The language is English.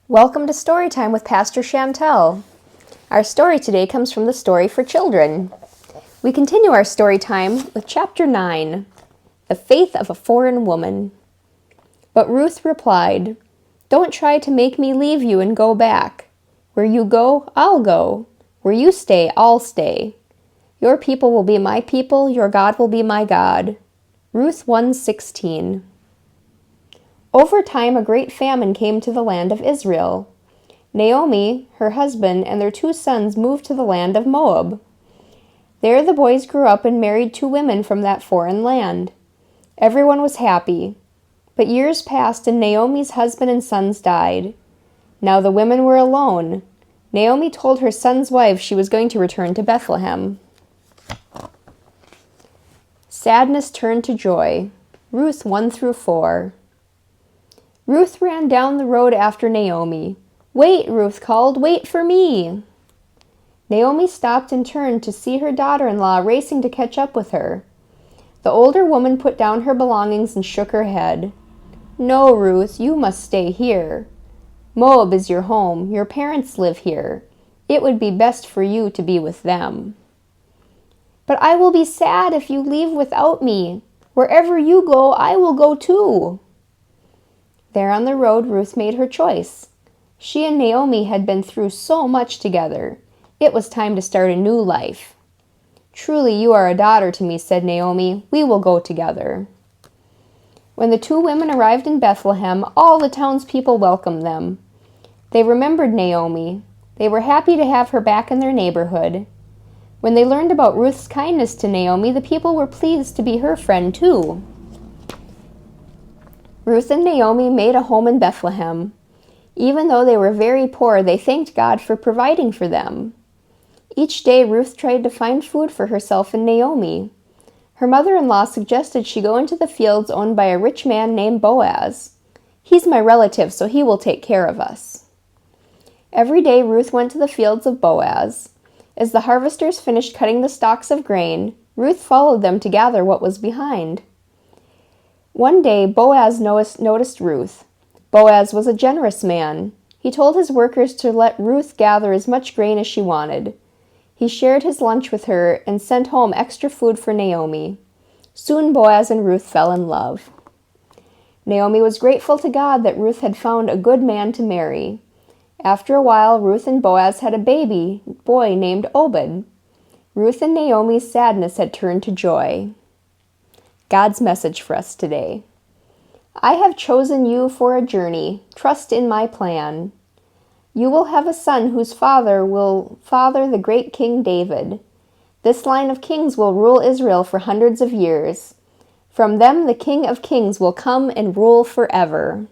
Welcome to Storytime with Pr Chantell. Our story today comes from the story for children. We continue our story time with Chapter 9, The Faith of a Foreign Woman. But Ruth replied, "Don't try to make me leave you and go back. Where you go, I'll go. Where you stay, I'll stay. Your people will be my people, your God will be my God." Ruth 1:16. Over time, a great famine came to the land of Israel. Naomi, her husband, and their 2 sons moved to the land of Moab. There the boys grew up and married 2 women from that foreign land. Everyone was happy. But years passed and Naomi's husband and sons died. Now the women were alone. Naomi told her son's wife she was going to return to Bethlehem. Sadness turned to joy. Ruth 1-4. Ruth ran down the road after Naomi. "Wait," Ruth called, "wait for me." Naomi stopped and turned to see her daughter-in-law racing to catch up with her. The older woman put down her belongings and shook her head. "No, Ruth, you must stay here. Moab is your home. Your parents live here. It would be best for you to be with them." "But I will be sad if you leave without me. Wherever you go, I will go too." There on the road, Ruth made her choice. She and Naomi had been through so much together. It was time to start a new life. "Truly, you are a daughter to me," said Naomi. "We will go together." When the 2 women arrived in Bethlehem, all the townspeople welcomed them. They remembered Naomi. They were happy to have her back in their neighborhood. When they learned about Ruth's kindness to Naomi, the people were pleased to be her friend too. Ruth and Naomi made a home in Bethlehem. Even though they were very poor, they thanked God for providing for them. Each day, Ruth tried to find food for herself and Naomi. Her mother-in-law suggested she go into the fields owned by a rich man named Boaz. "He's my relative, so he will take care of us." Every day, Ruth went to the fields of Boaz. As the harvesters finished cutting the stalks of grain, Ruth followed them to gather what was behind. One day, Boaz noticed Ruth. Boaz was a generous man. He told his workers to let Ruth gather as much grain as she wanted. He shared his lunch with her and sent home extra food for Naomi. Soon Boaz and Ruth fell in love. Naomi was grateful to God that Ruth had found a good man to marry. After a while, Ruth and Boaz had a baby boy named Obed. Ruth and Naomi's sadness had turned to joy. God's message for us today. I have chosen you for a journey. Trust in my plan. You will have a son whose father will father the great King David. This line of kings will rule Israel for hundreds of years. From them the King of Kings will come and rule forever.